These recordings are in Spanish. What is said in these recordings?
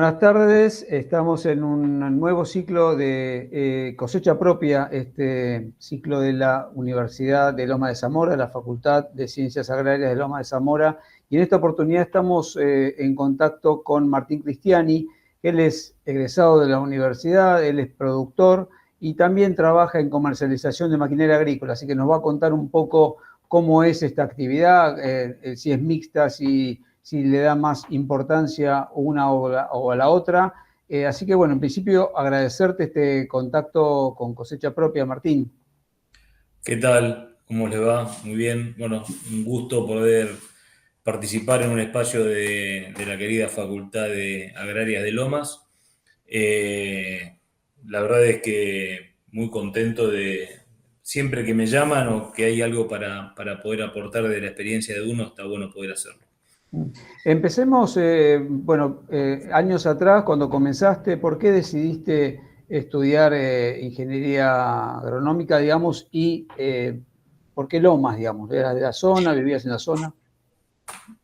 Buenas tardes, estamos en un nuevo ciclo de cosecha propia, este ciclo de la Universidad de Loma de Zamora, la Facultad de Ciencias Agrarias de Loma de Zamora, y en esta oportunidad estamos en contacto con Martín Cristiani. Él es egresado de la universidad, él es productor y también trabaja en comercialización de maquinaria agrícola, así que nos va a contar un poco cómo es esta actividad, si es mixta, si le da más importancia una o a la otra. Así que bueno, en principio agradecerte este contacto con Cosecha Propia, Martín. ¿Qué tal? ¿Cómo les va? Muy bien. Bueno, un gusto poder participar en un espacio de la querida Facultad de Agrarias de Lomas. Eh, la verdad es que muy contento de siempre que me llaman o que hay algo para poder aportar de la experiencia de uno, está bueno poder hacerlo. Empecemos, bueno, años atrás, cuando comenzaste, ¿por qué decidiste estudiar ingeniería agronómica, digamos, y por qué Lomas, digamos? ¿Eras de la zona, vivías en la zona?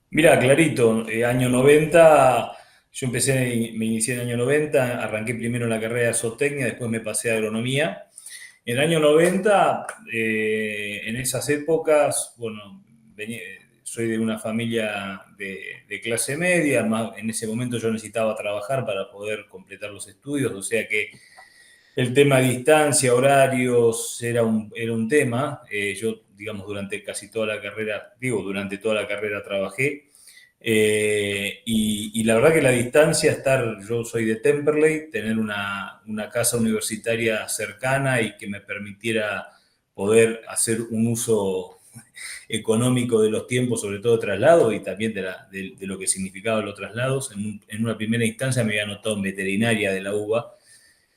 Mira, clarito, año 90, yo me inicié en el año 90, arranqué primero en la carrera de zootecnia, después me pasé a agronomía. En el año 90, en esas épocas, bueno, soy de una familia de clase media, en ese momento yo necesitaba trabajar para poder completar los estudios, o sea que el tema distancia, horarios, era un tema. Yo, digamos, durante casi toda la carrera, durante toda la carrera trabajé. Y la verdad que la distancia, yo soy de Temperley, tener una casa universitaria cercana y que me permitiera poder hacer un uso económico de los tiempos, sobre todo de traslado y también de lo que significaban los traslados. En una primera instancia me había anotado en veterinaria de la UBA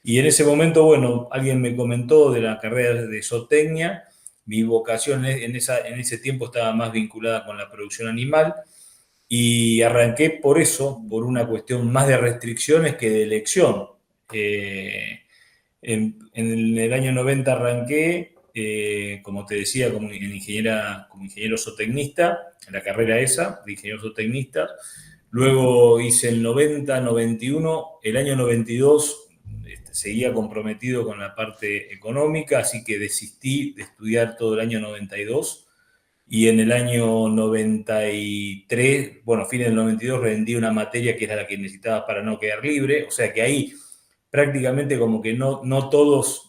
y en ese momento, bueno, alguien me comentó de la carrera de zootecnia. Mi vocación en ese tiempo estaba más vinculada con la producción animal y arranqué por eso, por una cuestión más de restricciones que de elección. En el año 90 arranqué, como te decía, como ingeniero zootecnista, en la carrera esa, de ingeniero zootecnista. Luego hice el 90, 91, el año 92 seguía comprometido con la parte económica, así que desistí de estudiar todo el año 92 y en el año 93, bueno, fin del 92, rendí una materia que era la que necesitaba para no quedar libre, o sea que ahí prácticamente como que no todos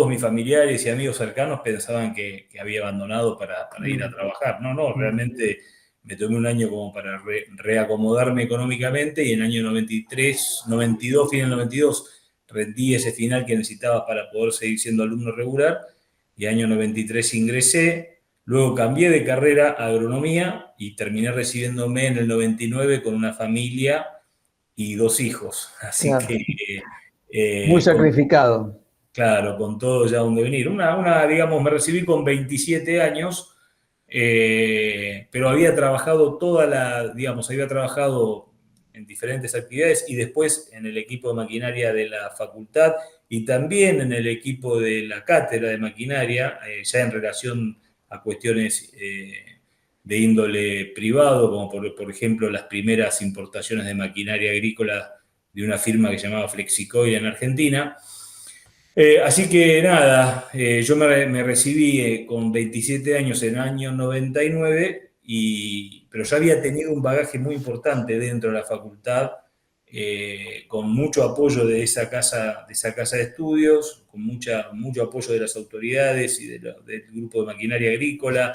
mis familiares y amigos cercanos pensaban que había abandonado para ir a trabajar. No, realmente me tomé un año como para reacomodarme económicamente y en el año 93, 92, fin del 92, rendí ese final que necesitaba para poder seguir siendo alumno regular y en el año 93 ingresé. Luego cambié de carrera a agronomía y terminé recibiéndome en el 99 con una familia y 2 hijos. Así Claro. que, Muy con, sacrificado. claro, con todo ya donde venir. Digamos, me recibí con 27 años, pero había trabajado en diferentes actividades y después en el equipo de maquinaria de la facultad y también en el equipo de la cátedra de maquinaria, ya en relación a cuestiones de índole privado, como por ejemplo las primeras importaciones de maquinaria agrícola de una firma que se llamaba Flexicoil en Argentina. Así que nada, yo me recibí con 27 años en el año 99, pero ya había tenido un bagaje muy importante dentro de la facultad, con mucho apoyo de esa casa de estudios, con mucho apoyo de las autoridades y del grupo de maquinaria agrícola,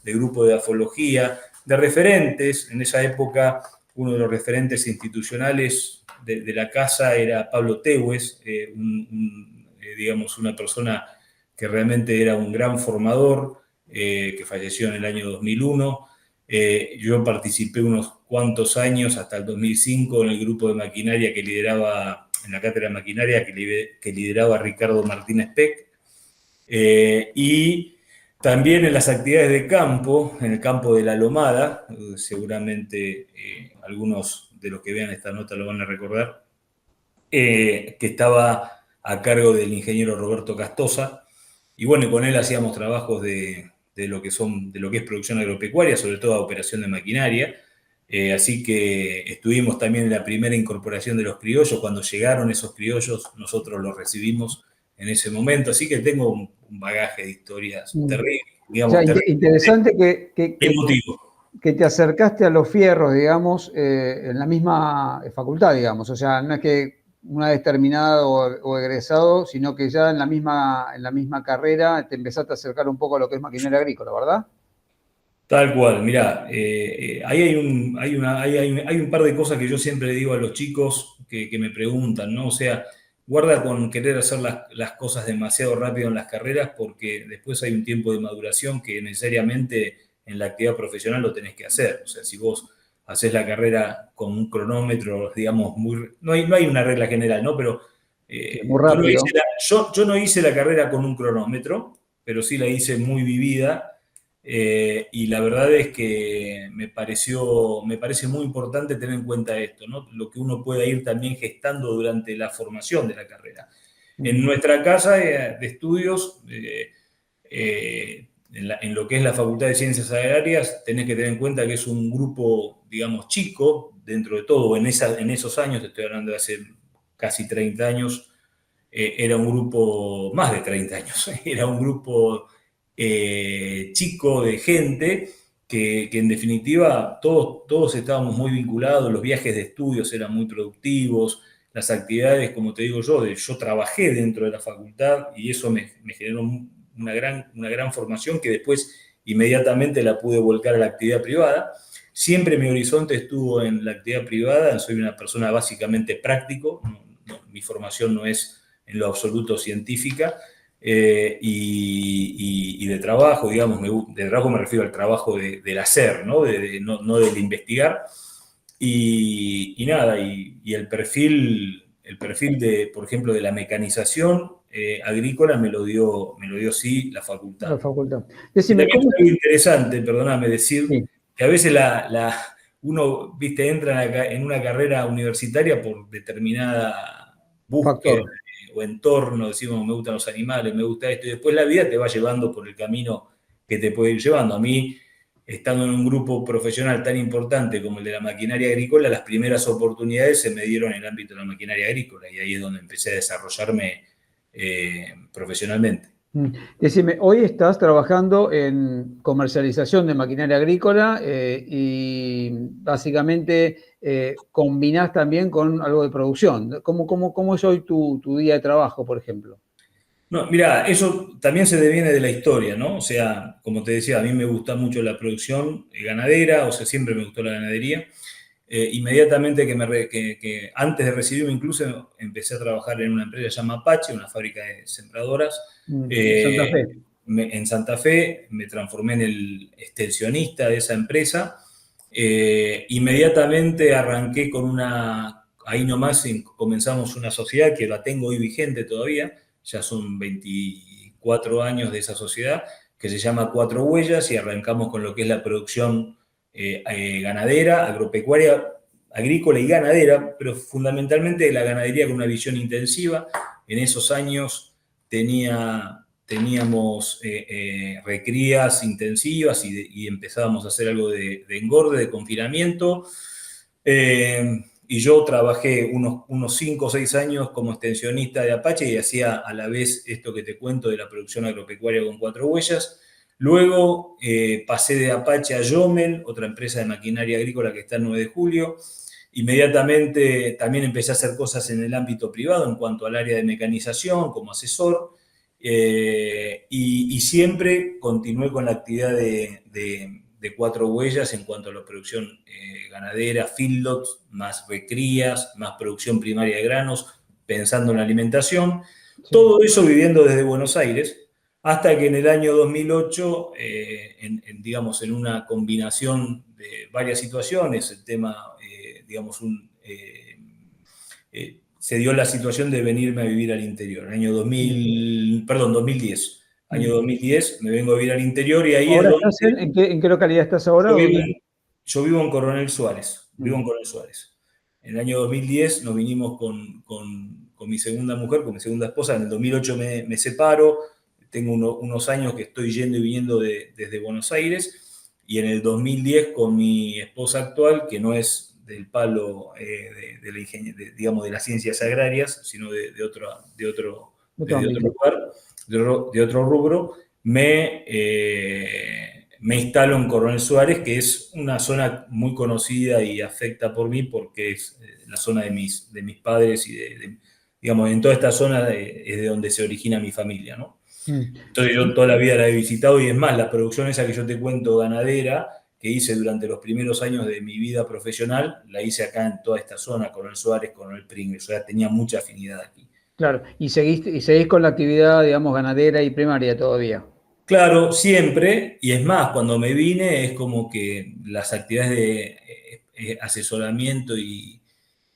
del grupo de afología, de referentes. En esa época, uno de los referentes institucionales de la casa era Pablo Teues, digamos, una persona que realmente era un gran formador, que falleció en el año 2001. Yo participé unos cuantos años, hasta el 2005, en el grupo de maquinaria que lideraba, en la cátedra de maquinaria que lideraba Ricardo Martínez Peck. Y también en las actividades de campo, en el campo de la Lomada, seguramente algunos de los que vean esta nota lo van a recordar, que estaba a cargo del ingeniero Roberto Castosa, y bueno, con él hacíamos trabajos de lo que es producción agropecuaria, sobre todo operación de maquinaria. Así que estuvimos también en la primera incorporación de los criollos. Cuando llegaron esos criollos, nosotros los recibimos en ese momento. Así que tengo un bagaje de historias terribles, O sea, digamos, terribles, interesante emotivos. que te acercaste a los fierros, digamos, en la misma facultad, digamos. O sea, no es que una vez terminado o egresado, sino que ya en la misma carrera te empezaste a acercar un poco a lo que es maquinaria agrícola, ¿verdad? Tal cual, mirá, ahí hay un par de cosas que yo siempre le digo a los chicos que me preguntan, ¿no? O sea, guarda con querer hacer las cosas demasiado rápido en las carreras porque después hay un tiempo de maduración que necesariamente en la actividad profesional lo tenés que hacer. O sea, si vos haces la carrera con un cronómetro, digamos, no hay una regla general, ¿no? Pero Sí, muy rápido. yo no hice la carrera con un cronómetro, pero sí la hice muy vivida. Y la verdad es que me parece muy importante tener en cuenta esto, ¿no? Lo que uno pueda ir también gestando durante la formación de la carrera. En nuestra casa de estudios, en lo que es la Facultad de Ciencias Agrarias, tenés que tener en cuenta que es un grupo, digamos, chico, dentro de todo, en esos años, te estoy hablando de hace casi 30 años, era un grupo, más de 30 años, era un grupo chico de gente que en definitiva todos estábamos muy vinculados, los viajes de estudios eran muy productivos, las actividades, como te digo yo trabajé dentro de la facultad y eso me generó una gran formación que después inmediatamente la pude volcar a la actividad privada. Siempre mi horizonte estuvo en la actividad privada, soy una persona básicamente práctico, mi formación no es en lo absoluto científica, y de trabajo, digamos, de trabajo me refiero al trabajo del hacer, ¿no? No del investigar. Y nada, y el perfil de, por ejemplo, de la mecanización agrícola me lo dio sí la La facultad. facultad. Y Decime, también ¿cómo? es algo interesante, perdóname, decir Sí, que a veces uno, viste, entra en una carrera universitaria por determinada búsqueda factor. o entorno, decimos, me gustan los animales, me gusta esto, y después la vida te va llevando por el camino que te puede ir llevando. A mí, estando en un grupo profesional tan importante como el de la maquinaria agrícola, las primeras oportunidades se me dieron en el ámbito de la maquinaria agrícola, y ahí es donde empecé a desarrollarme profesionalmente. Decime, hoy estás trabajando en comercialización de maquinaria agrícola y básicamente combinás también con algo de producción. ¿Cómo es hoy tu día de trabajo, por ejemplo? No, mira, eso también se deviene de la historia, ¿no? O sea, como te decía, a mí me gusta mucho la producción ganadera, o sea, siempre me gustó la ganadería. Inmediatamente que antes de recibirme incluso empecé a trabajar en una empresa llamada Apache, una fábrica de sembradoras. Santa Eh, Fe. en Santa Fe me transformé en el extensionista de esa empresa. Inmediatamente arranqué con ahí nomás comenzamos una sociedad que la tengo hoy vigente todavía, ya son 24 años de esa sociedad, que se llama Cuatro Huellas y arrancamos con lo que es la producción ganadera, agropecuaria, agrícola y ganadera, pero fundamentalmente la ganadería con una visión intensiva. En esos años teníamos recrías intensivas y empezábamos a hacer algo de engorde, de confinamiento. Y yo trabajé unos 5 o 6 años como extensionista de Apache y hacía a la vez esto que te cuento de la producción agropecuaria con Cuatro Huellas. Luego pasé de Apache a Yomel, otra empresa de maquinaria agrícola que está en 9 de julio. Inmediatamente también empecé a hacer cosas en el ámbito privado en cuanto al área de mecanización como asesor. Y siempre continué con la actividad de Cuatro Huellas en cuanto a la producción ganadera, feedlots, más recrías, más producción primaria de granos, pensando en la alimentación. Sí. Todo eso viviendo desde Buenos Aires, hasta que en el año 2008, digamos, en una combinación de varias situaciones, el tema, digamos, se dio la situación de venirme a vivir al interior. Año 2000, perdón, 2010. Año 2010 me vengo a vivir al interior y ahí es ¿Ahora donde estás en qué localidad estás ahora? yo vivo ¿Dónde? yo vivo en Coronel Suárez, vivo en Mm. Coronel Suárez. En el año 2010 nos vinimos con mi segunda mujer, con mi segunda esposa. En el 2008 me separo, tengo unos años que estoy yendo y viniendo desde Buenos Aires. y en el 2010 con mi esposa actual, que no es del palo de la digamos, de las ciencias agrarias, sino de otro lugar, de otro rubro, me instalo en Coronel Suárez, que es una zona muy conocida y afecta por mí porque es la zona de mis padres y digamos, en toda esta zona es de donde se origina mi familia, ¿no? Entonces yo toda la vida la he visitado y es más, la producción esa que yo te cuento ganadera, que hice durante los primeros años de mi vida profesional, la hice acá en toda esta zona, Coronel Suárez, Coronel Pringles, o sea, tenía mucha afinidad aquí. Claro, y seguís con la actividad, digamos, ganadera y primaria todavía. Claro, siempre, y es más, cuando me vine es como que las actividades de asesoramiento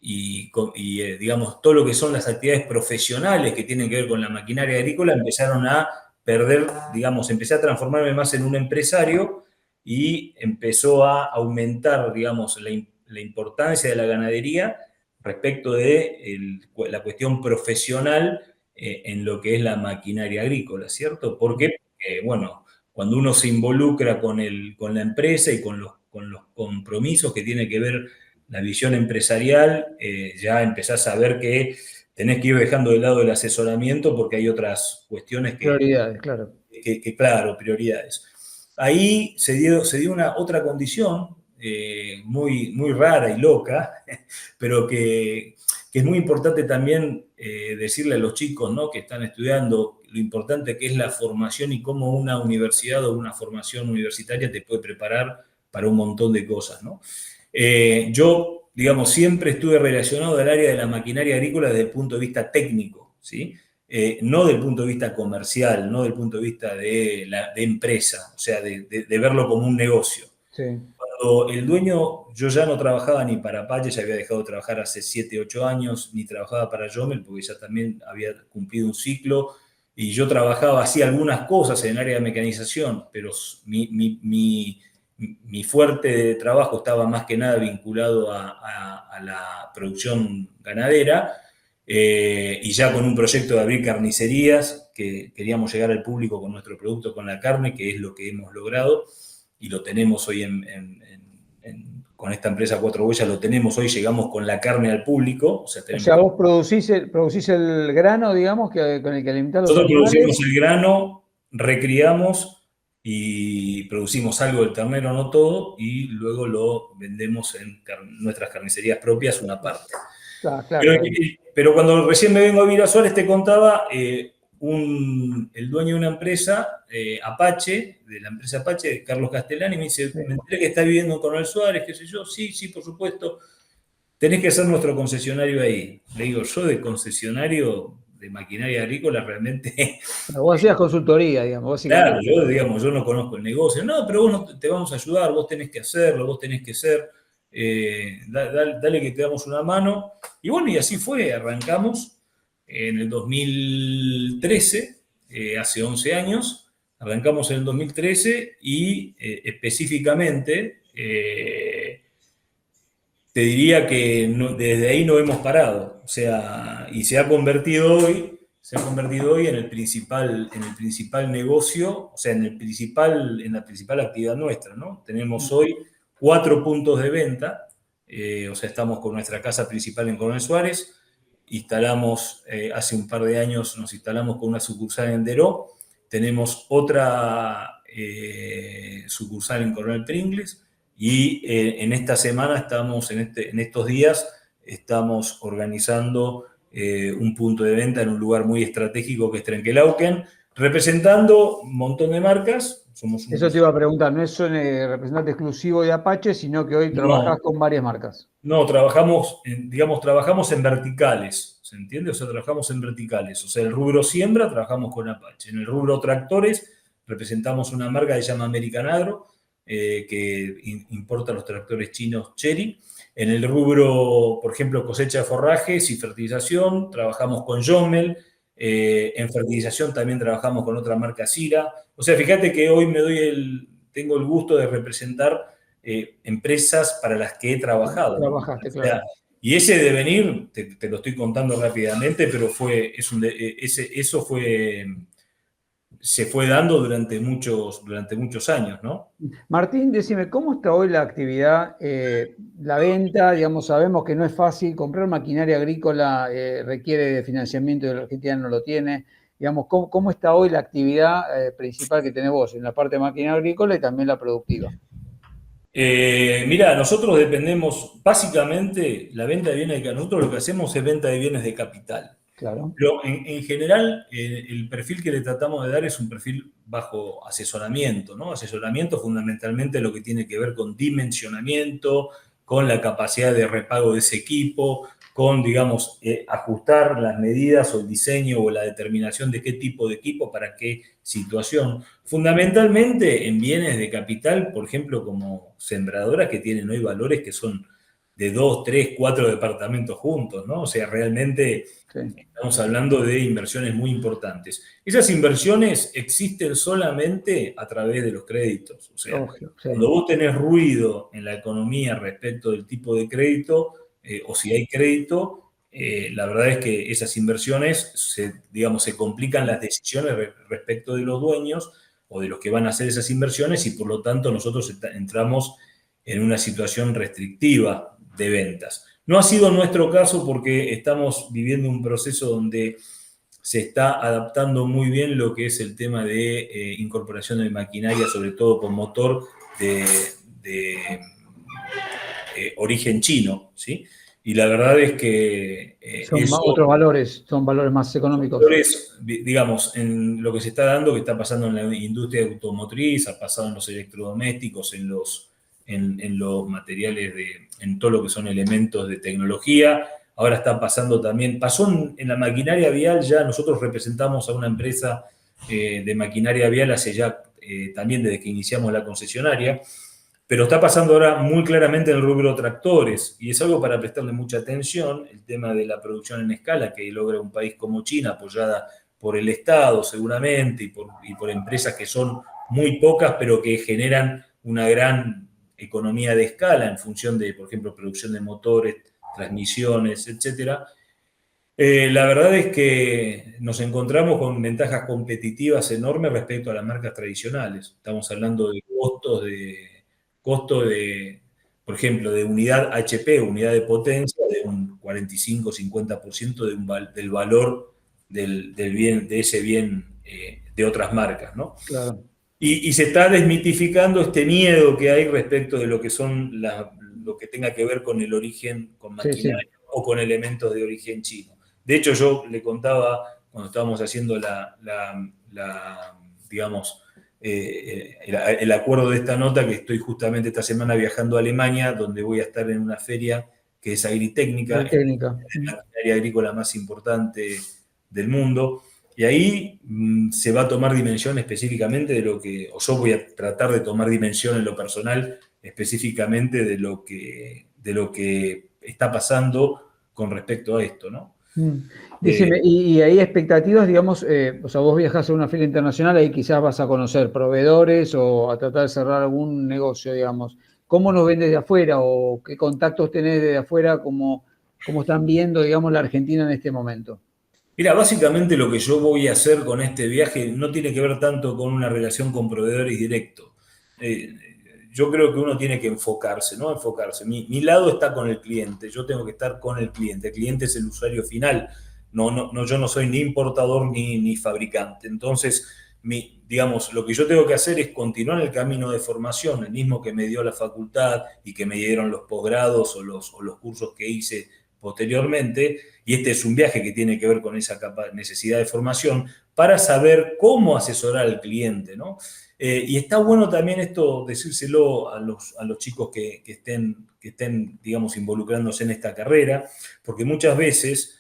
digamos, todo lo que son las actividades profesionales que tienen que ver con la maquinaria agrícola empezaron a perder, digamos, empecé a transformarme más en un empresario y empezó a aumentar, digamos, la importancia de la ganadería respecto de la cuestión profesional en lo que es la maquinaria agrícola, ¿cierto? Porque, bueno, cuando uno se involucra con la empresa y con los compromisos que tiene que ver la visión empresarial, ya empezás a ver que tenés que ir dejando de lado el asesoramiento porque hay otras cuestiones Prioridades, claro. claro, prioridades. Ahí se dio una otra condición muy, muy rara y loca, pero que es muy importante también decirle a los chicos, ¿no?, que están estudiando lo importante que es la formación y cómo una universidad o una formación universitaria te puede preparar para un montón de cosas, ¿no? Yo, digamos, siempre estuve relacionado al área de la maquinaria agrícola desde el punto de vista técnico, ¿sí? No del punto de vista comercial, no del punto de vista de empresa, o sea, de verlo como un negocio. Sí. Cuando el dueño, yo ya no trabajaba ni para Apache, ya había dejado de trabajar hace 7, 8 años, ni trabajaba para Jomel, porque ya también había cumplido un ciclo, y yo trabajaba, hacía algunas cosas en el área de mecanización, pero mi fuerte de trabajo estaba más que nada vinculado a la producción ganadera, y ya con un proyecto de abrir carnicerías, que queríamos llegar al público con nuestro producto, con la carne, que es lo que hemos logrado, y lo tenemos hoy con esta empresa Cuatro Huellas, lo tenemos hoy, llegamos con la carne al público. O sea, vos producís el grano, digamos, con el que alimentás los Nosotros animales. producimos el grano, recriamos y producimos algo del ternero, no todo, y luego lo vendemos en nuestras carnicerías propias, una parte. Claro, claro. Pero cuando recién me vengo a Villa Suárez, te contaba, el dueño de una empresa, Apache, de la empresa Apache, Carlos Castellani, me dice, me enteré que está viviendo en Coronel Suárez, qué sé yo, sí, por supuesto, tenés que ser nuestro concesionario ahí. Le digo, yo de concesionario de maquinaria agrícola realmente... Vos hacías consultoría, digamos, básicamente. Claro, yo no conozco el negocio. No, pero vos no, te vamos a ayudar, vos tenés que hacerlo, vos tenés que ser, dale que te damos una mano. Y bueno, y así fue, arrancamos en el 2013, hace 11 años, arrancamos en el 2013 y específicamente te diría que desde ahí no hemos parado. O sea, y se ha convertido hoy en el principal negocio, o sea, en la principal actividad nuestra, ¿no? Tenemos hoy 4 puntos de venta, o sea, estamos con nuestra casa principal en Coronel Suárez, instalamos, hace un par de años nos instalamos con una sucursal en Deró, tenemos otra sucursal en Coronel Pringles, y en esta semana estamos, en estos días, estamos organizando un punto de venta en un lugar muy estratégico que es Trenquelauquen, representando un montón de marcas. Eso te iba a preguntar, no es un representante exclusivo de Apache, sino que hoy trabajás con varias marcas. No, trabajamos en verticales, ¿se entiende? O sea, trabajamos en verticales. O sea, el rubro siembra, trabajamos con Apache. En el rubro tractores, representamos una marca que se llama American Agro, que importa los tractores chinos Chery. En el rubro, por ejemplo, cosecha de forrajes y fertilización, trabajamos con Jomel. En fertilización también trabajamos con otra marca Sira. O sea, fíjate que hoy tengo el gusto de representar empresas para las que he trabajado. Trabajaste, o sea, claro. Y ese devenir, te lo estoy contando rápidamente, pero eso fue se fue dando durante muchos años, ¿no? Martín, decime, ¿cómo está hoy la actividad, la venta? Digamos, sabemos que no es fácil, comprar maquinaria agrícola requiere de financiamiento y la Argentina no lo tiene. Digamos, ¿cómo está hoy la actividad principal que tenés vos en la parte de maquinaria agrícola y también la productiva? Mira, nosotros dependemos, básicamente, la venta de bienes nosotros lo que hacemos es venta de bienes de capital. Claro. Pero en general, el perfil que le tratamos de dar es un perfil bajo asesoramiento, ¿no? Asesoramiento fundamentalmente lo que tiene que ver con dimensionamiento, con la capacidad de repago de ese equipo, con, digamos, ajustar las medidas o el diseño o la determinación de qué tipo de equipo para qué situación. Fundamentalmente en bienes de capital, por ejemplo, como sembradoras que tienen hoy valores que son de 2, 3, 4 departamentos juntos, ¿no? O sea, realmente Sí. estamos hablando de inversiones muy importantes. Esas inversiones existen solamente a través de los créditos. O sea, Obvio, sí. cuando vos tenés ruido en la economía respecto del tipo de crédito, o si hay crédito, la verdad es que esas inversiones, digamos, se complican las decisiones respecto de los dueños o de los que van a hacer esas inversiones y por lo tanto nosotros entramos en una situación restrictiva de ventas. No ha sido nuestro caso porque estamos viviendo un proceso donde se está adaptando muy bien lo que es el tema de incorporación de maquinaria, sobre todo con motor de origen chino, ¿sí? Y la verdad es que Son eso otros valores, son valores más económicos. digamos, en lo que se está dando, que está pasando en la industria automotriz, ha pasado en los electrodomésticos, en los materiales, en todo lo que son elementos de tecnología. Ahora está pasando también, pasó en la maquinaria vial, ya nosotros representamos a una empresa de maquinaria vial hace ya también desde que iniciamos la concesionaria, pero está pasando ahora muy claramente en el rubro tractores, y es algo para prestarle mucha atención, el tema de la producción en escala que logra un país como China, apoyada por el Estado seguramente, y por empresas que son muy pocas, pero que generan una gran economía de escala en función de, por ejemplo, producción de motores, transmisiones, etcétera. La verdad es que nos encontramos con ventajas competitivas enormes respecto a las marcas tradicionales. Estamos hablando de costo de, por ejemplo, de unidad HP, unidad de potencia, de un 45-50% del valor del bien, de ese bien de otras marcas, ¿no? Claro. Y se está desmitificando este miedo que hay respecto de lo que son lo que tenga que ver con el origen, con Sí, sí. maquinaria o con elementos de origen chino. De hecho, yo le contaba cuando estábamos haciendo digamos, el acuerdo de esta nota, que estoy justamente esta semana viajando a Alemania, donde voy a estar en una feria que es agritécnica, es Técnica. la maquinaria agrícola más importante del mundo. Y ahí se va a tomar dimensión específicamente de lo que, o yo voy a tratar de tomar dimensión en lo personal específicamente de lo que está pasando con respecto a esto, ¿no? Decime, y hay expectativas, digamos, o sea, vos viajás a una feria internacional, ahí quizás vas a conocer proveedores o a tratar de cerrar algún negocio, digamos. ¿Cómo nos ven desde afuera o qué contactos tenés desde afuera, cómo están viendo, digamos, la Argentina en este momento? Mira, básicamente lo que yo voy a hacer con este viaje no tiene que ver tanto con una relación con proveedores directos. Eh, yo creo que uno tiene que enfocarse, ¿no? Enfocarse. Mi lado está con el cliente, yo tengo que estar con el cliente. El cliente es el usuario final. No, yo no soy ni importador ni fabricante. Entonces, digamos, lo que yo tengo que hacer es continuar el camino de formación, el mismo que me dio la facultad y que me dieron los posgrados o los cursos que hice posteriormente, y este es un viaje que tiene que ver con esa necesidad de formación para saber cómo asesorar al cliente, ¿no? Y está bueno también esto, decírselo a los chicos que estén, digamos, involucrándose en esta carrera, porque muchas veces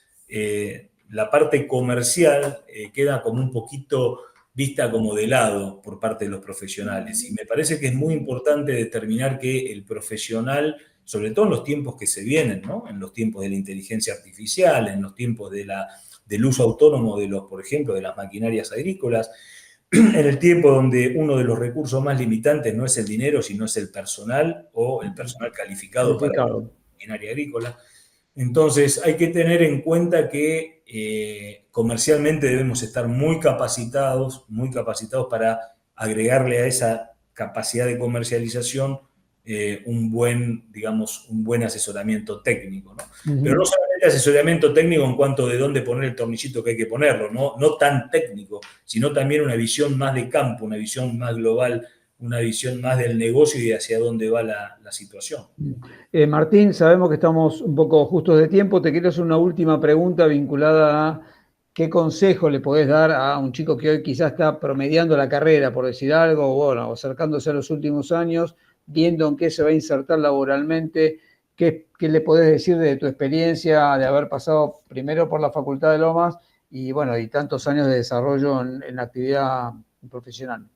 la parte comercial queda como un poquito vista como de lado por parte de los profesionales. Y me parece que es muy importante determinar que el profesional, sobre todo en los tiempos que se vienen, ¿no? En los tiempos de la inteligencia artificial, en los tiempos del uso autónomo por ejemplo, de las maquinarias agrícolas, en el tiempo donde uno de los recursos más limitantes no es el dinero, sino es el personal o el personal calificado para la maquinaria agrícola. Entonces hay que tener en cuenta que comercialmente debemos estar muy capacitados para agregarle a esa capacidad de comercialización digamos, un buen asesoramiento técnico, ¿no? Pero no solamente asesoramiento técnico en cuanto de dónde poner el tornillito que hay que ponerlo, no tan técnico, sino también una visión más de campo, una visión más global, una visión más del negocio y de hacia dónde va la situación. Martín, sabemos que estamos un poco justos de tiempo. Te quiero hacer una última pregunta vinculada a qué consejo le podés dar a un chico que hoy quizás está promediando la carrera, por decir algo, o bueno, acercándose a los últimos años, viendo en qué se va a insertar laboralmente. ¿Qué le podés decir de tu experiencia de haber pasado primero por la Facultad de Lomas y bueno, y tantos años de desarrollo en la actividad profesional?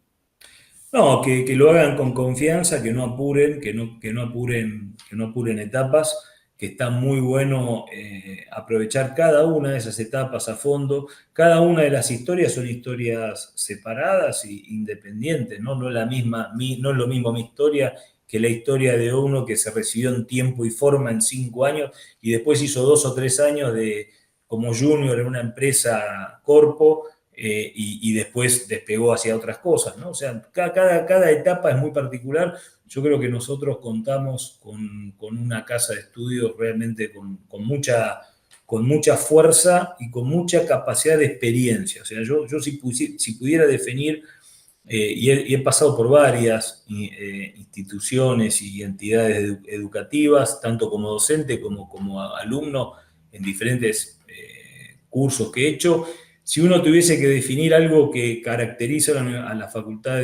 No, que lo hagan con confianza, que no apuren, que no apuren etapas, que está muy bueno aprovechar cada una de esas etapas a fondo. Cada una de las historias son historias separadas e independientes, ¿no? No es no es lo mismo mi historia que la historia de uno que se recibió en tiempo y forma en 5 años y después hizo 2 o 3 años como junior en una empresa corpo. Y después despegó hacia otras cosas, ¿no? O sea, cada etapa es muy particular. Yo creo que nosotros contamos con una casa de estudios realmente con mucha fuerza y con mucha capacidad de experiencia. O sea, yo si pudiera definir, y he pasado por varias instituciones y entidades educativas, tanto como docente como alumno, en diferentes cursos que he hecho. Si uno tuviese que definir algo que caracteriza a la Facultad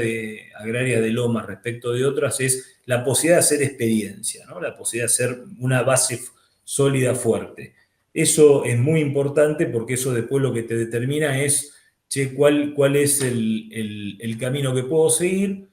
Agraria de Lomas respecto de otras, es la posibilidad de hacer experiencia, ¿no? La posibilidad de hacer una base sólida, fuerte. Eso es muy importante porque eso después lo que te determina es, che, cuál es el camino que puedo seguir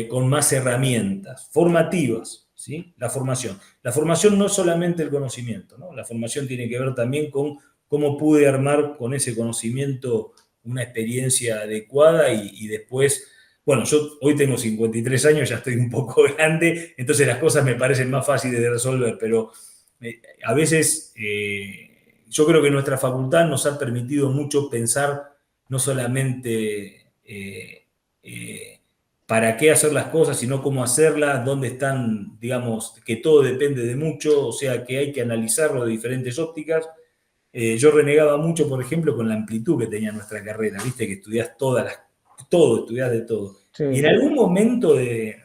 con más herramientas formativas, ¿sí? La formación. La formación no es solamente el conocimiento, ¿no? La formación tiene que ver también con cómo pude armar con ese conocimiento una experiencia adecuada y después, bueno, yo hoy tengo 53 años, ya estoy un poco grande, entonces las cosas me parecen más fáciles de resolver, pero a veces yo creo que nuestra facultad nos ha permitido mucho pensar no solamente para qué hacer las cosas, sino cómo hacerlas, dónde están, digamos, que todo depende de mucho, o sea que hay que analizarlo de diferentes ópticas. Yo renegaba mucho, por ejemplo, con la amplitud que tenía nuestra carrera, viste que estudiás todo, estudiás de todo. Sí. Y en algún momento de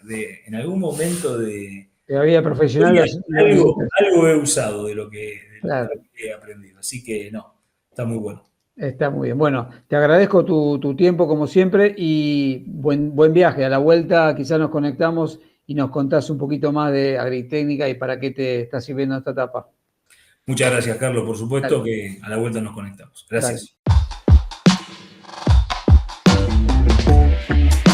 La vida profesional algo he usado de lo que claro. he aprendido. Así que no, está muy bueno. Está muy bien. Bueno, te agradezco tu tiempo como siempre y buen viaje. A la vuelta quizás nos conectamos y nos contás un poquito más de agritécnica y para qué te está sirviendo esta etapa. Muchas gracias, Carlos. Por supuesto que a la vuelta nos conectamos. Gracias. Dale.